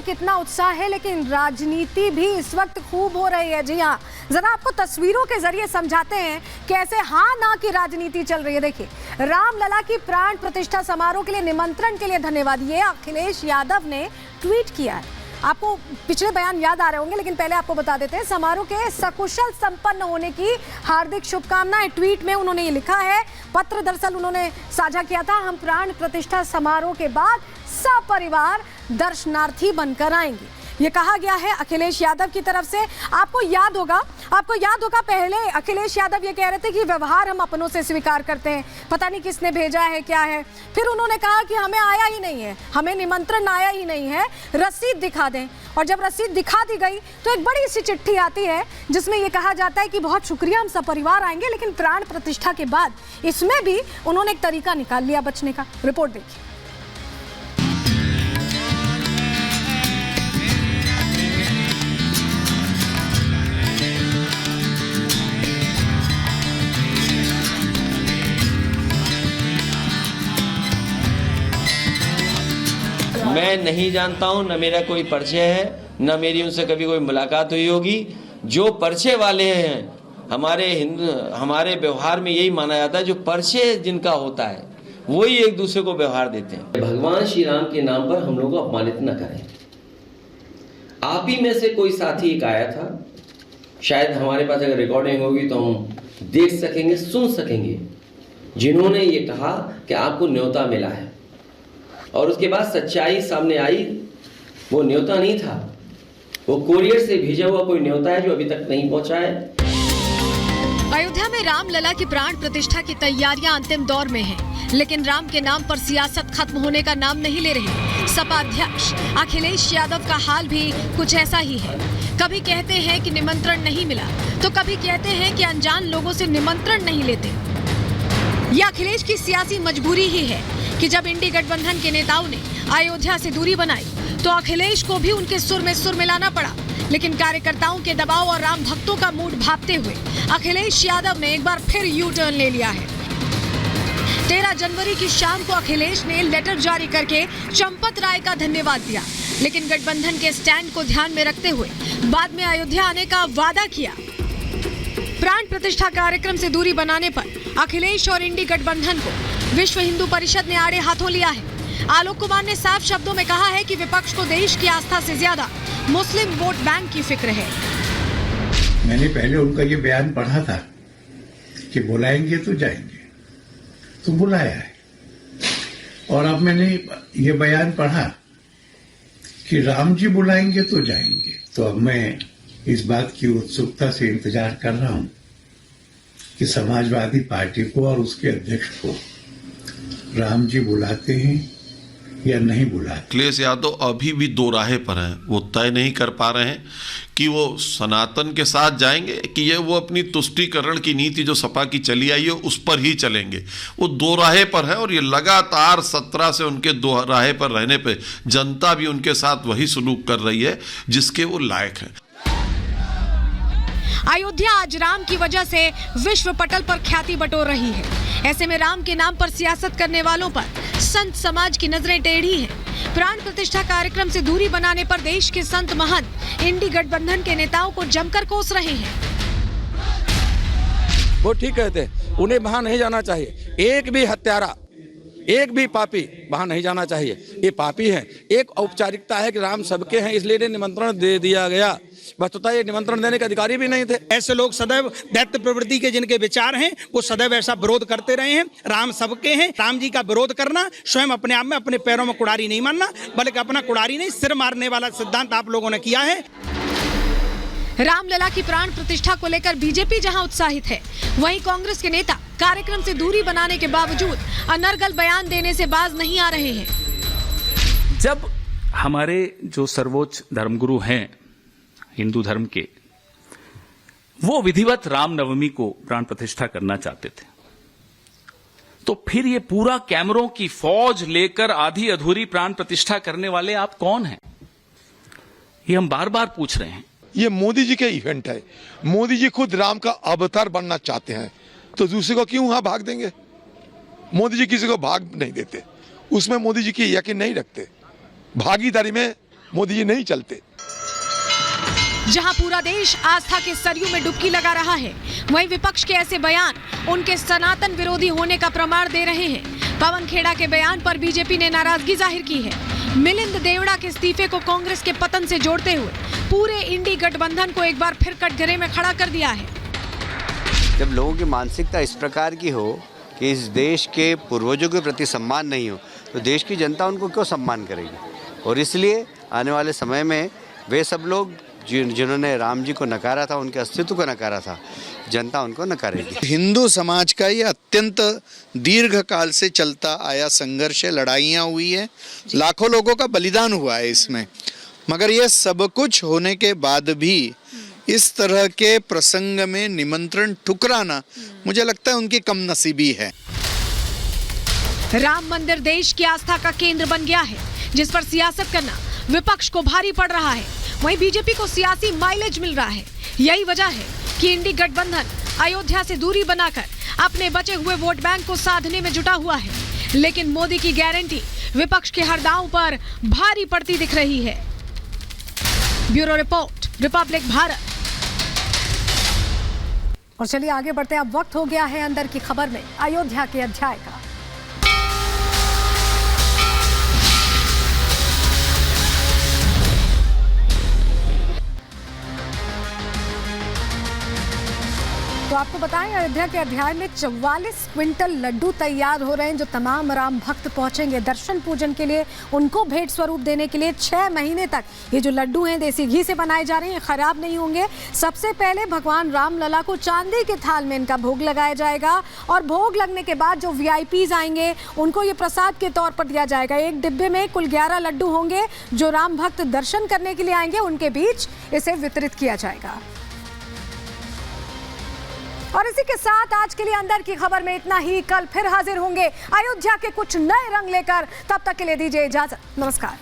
में कितना उत्साह है, लेकिन राजनीति भी इस वक्त खूब हो रही है। जी हाँ, जरा आपको तस्वीरों के जरिए समझाते हैं कैसे हाँ ना की राजनीति चल रही है। देखिए, रामलला की प्राण प्रतिष्ठा समारोह के लिए निमंत्रण के लिए धन्यवाद, ये अखिलेश यादव ने ट्वीट किया है। आपको पिछले बयान याद आ रहे होंगे, लेकिन पहले आपको बता देते हैं। समारोह के सकुशल संपन्न होने की हार्दिक शुभकामनाएं, ट्वीट में उन्होंने ये लिखा है। पत्र दरअसल उन्होंने साझा किया था, हम प्राण प्रतिष्ठा समारोह के बाद सपरिवार दर्शनार्थी बनकर आएंगे, ये कहा गया है अखिलेश यादव की तरफ से। आपको याद होगा पहले अखिलेश यादव ये कह रहे थे कि व्यवहार हम अपनों से स्वीकार करते हैं, पता नहीं किसने भेजा है क्या है। फिर उन्होंने कहा कि हमें आया ही नहीं है, हमें निमंत्रण आया ही नहीं है, रसीद दिखा दें। और जब रसीद दिखा दी गई तो एक बड़ी सी चिट्ठी आती है जिसमें ये कहा जाता है कि बहुत शुक्रिया, हम सपरिवार आएंगे। लेकिन प्राण प्रतिष्ठा के बाद इसमें भी उन्होंने एक तरीका निकाल लिया बचने का। रिपोर्ट देखिए। मैं नहीं जानता हूं, न मेरा कोई परिचय है, न मेरी उनसे कभी कोई मुलाकात हुई होगी। जो परिचय वाले हैं, हमारे व्यवहार में यही माना जाता है, जो परिचय जिनका होता है वही एक दूसरे को व्यवहार देते हैं। भगवान श्री राम के नाम पर हम लोग को अपमानित न करें। आप ही में से कोई साथी एक आया था, शायद हमारे पास अगर रिकॉर्डिंग होगी तो हम देख सकेंगे, सुन सकेंगे, जिन्होंने ये कहा कि आपको न्योता मिला है। और उसके बाद सच्चाई सामने आई, वो न्योता नहीं था, वो कोरियर से भेजा हुआ कोई न्योता है जो अभी तक नहीं पहुंचा है। अयोध्या में रामलला की प्राण प्रतिष्ठा की तैयारियां अंतिम दौर में हैं, लेकिन राम के नाम पर सियासत खत्म होने का नाम नहीं ले रही। सपा अध्यक्ष अखिलेश यादव का हाल भी कुछ ऐसा ही है। कभी कहते हैं कि निमंत्रण नहीं मिला, तो कभी कहते हैं कि अनजान लोगों से निमंत्रण नहीं लेते। यह अखिलेश की सियासी मजबूरी ही है कि जब इंडी गठबंधन के नेताओं ने अयोध्या से दूरी बनाई तो अखिलेश को भी उनके सुर में सुर मिलाना पड़ा। लेकिन कार्यकर्ताओं के दबाव और राम भक्तों का मूड भांपते हुए अखिलेश यादव ने एक बार फिर यू टर्न ले लिया है। 13 जनवरी की शाम को अखिलेश ने लेटर जारी करके चंपत राय का धन्यवाद दिया, लेकिन गठबंधन के स्टैंड को ध्यान में रखते हुए बाद में अयोध्या आने का वादा किया। प्राण प्रतिष्ठा कार्यक्रम से दूरी बनाने पर अखिलेश और इंडी गठबंधन को विश्व हिंदू परिषद ने आड़े हाथों लिया है। आलोक कुमार ने साफ शब्दों में कहा है कि विपक्ष को देश की आस्था से ज्यादा मुस्लिम वोट बैंक की फिक्र है। मैंने पहले उनका ये बयान पढ़ा था कि बुलाएंगे तो जाएंगे, तो बुलाया है। और अब मैंने ये बयान पढ़ा कि राम जी बुलाएंगे तो जाएंगे, तो अब मैं इस बात की उत्सुकता से इंतजार कर रहा हूं कि समाजवादी पार्टी को और उसके अध्यक्ष को राम जी बुलाते हैं या नहीं बुलाते। अखिलेश यादव अभी भी दो राहे पर हैं, वो तय नहीं कर पा रहे हैं कि वो सनातन के साथ जाएंगे कि ये वो अपनी तुष्टीकरण की नीति जो सपा की चली आई है उस पर ही चलेंगे। वो दो राहे पर है और ये लगातार 17 से उनके दो राहे पर रहने पे जनता भी उनके साथ वही सलूक कर रही है जिसके वो लायक है। अयोध्या आज राम की वजह से विश्व पटल पर ख्याति बटोर रही है। ऐसे में राम के नाम पर सियासत करने वालों पर संत समाज की नजरें टेढ़ी हैं। प्राण प्रतिष्ठा कार्यक्रम से दूरी बनाने पर देश के संत महंत इंडी गठबंधन के नेताओं को जमकर कोस रहे हैं। वो ठीक कहते हैं, उन्हें वहां नहीं जाना चाहिए। एक भी हत्यारा, एक भी पापी वहां नहीं जाना चाहिए। ये पापी हैं। एक औपचारिकता है कि राम सबके हैं, इसलिए निमंत्रण दे दिया गया। वस्तुतः ये निमंत्रण देने के अधिकारी भी नहीं थे। ऐसे लोग सदैव दैत्य प्रवृत्ति के जिनके विचार हैं, वो सदैव ऐसा विरोध करते रहे हैं। राम सबके हैं। राम जी का विरोध करना स्वयं अपने आप में अपने पैरों में कुड़ारी नहीं मारना, बल्कि अपना कुड़ारी नहीं सिर मारने वाला सिद्धांत आप लोगों ने किया है। रामलला की प्राण प्रतिष्ठा को लेकर बीजेपी जहां उत्साहित है, वहीं कांग्रेस के नेता कार्यक्रम से दूरी बनाने के बावजूद अनर्गल बयान देने से बाज नहीं आ रहे हैं। जब हमारे जो सर्वोच्च धर्मगुरु हैं हिंदू धर्म के, वो विधिवत रामनवमी को प्राण प्रतिष्ठा करना चाहते थे, तो फिर ये पूरा कैमरों की फौज लेकर आधी अधूरी प्राण प्रतिष्ठा करने वाले आप कौन हैं? ये हम बार बार पूछ रहे हैं। ये मोदी जी के इवेंट है। मोदी जी खुद राम का अवतार बनना चाहते हैं, तो दूसरे को क्यों वहां भाग देंगे? मोदी जी किसी को भाग नहीं देते, उसमें मोदी जी की यकीन नहीं रखते। भागीदारी में मोदी जी नहीं चलते। जहां पूरा देश आस्था के सरयू में डुबकी लगा रहा है, वहीं विपक्ष के ऐसे बयान उनके सनातन विरोधी होने का प्रमाण दे रहे हैं। पवन खेड़ा के बयान पर बीजेपी ने नाराजगी जाहिर की है। मिलिंद देवड़ा के इस्तीफे को कांग्रेस के पतन से जोड़ते हुए पूरे इंडी गठबंधन को एक बार फिर कटघरे में खड़ा कर दिया है। जब लोगों की मानसिकता इस प्रकार की हो कि इस देश के पूर्वजों के प्रति सम्मान नहीं हो, तो देश की जनता उनको क्यों सम्मान करेगी? और इसलिए आने वाले समय में वे सब लोग जिन्होंने राम जी को नकारा था, उनके अस्तित्व को नकारा था, जनता उनको नकारेगी। हिंदू समाज का ये अत्यंत दीर्घ काल से चलता आया संघर्ष है, लड़ाइयाँ हुई है, लाखों लोगों का बलिदान हुआ है इसमें, मगर ये सब कुछ होने के बाद भी इस तरह के प्रसंग में निमंत्रण ठुकराना मुझे लगता है उनकी कम नसीबी है। राम मंदिर देश की आस्था का केंद्र बन गया है, जिस पर सियासत करना विपक्ष को भारी पड़ रहा है। वहीं बीजेपी को सियासी माइलेज मिल रहा है। यही वजह है कि इंडी गठबंधन अयोध्या से दूरी बनाकर अपने बचे हुए वोट बैंक को साधने में जुटा हुआ है। लेकिन मोदी की गारंटी विपक्ष के हर दांव पर भारी पड़ती दिख रही है। Bureau report, Republic Bharat. और चलिए आगे बढ़ते हैं। अब वक्त हो गया है अंदर की खबर में अयोध्या के अध्याय का। तो आपको बताएं, अयोध्या के अध्याय में 44 क्विंटल लड्डू तैयार हो रहे हैं, जो तमाम राम भक्त पहुंचेंगे दर्शन पूजन के लिए, उनको भेंट स्वरूप देने के लिए। 6 महीने तक ये जो लड्डू हैं देसी घी से बनाए जा रहे हैं, खराब नहीं होंगे। सबसे पहले भगवान राम लला को चांदी के थाल में इनका भोग लगाया जाएगा और भोग लगने के बाद जो VIPs आएंगे उनको ये प्रसाद के तौर पर दिया जाएगा। एक डिब्बे में कुल 11 लड्डू होंगे, जो राम भक्त दर्शन करने के लिए आएंगे उनके बीच इसे वितरित किया जाएगा। और इसी के साथ आज के लिए अंदर की खबर में इतना ही। कल फिर हाजिर होंगे अयोध्या के कुछ नए रंग लेकर। तब तक के लिए दीजिए इजाजत। नमस्कार।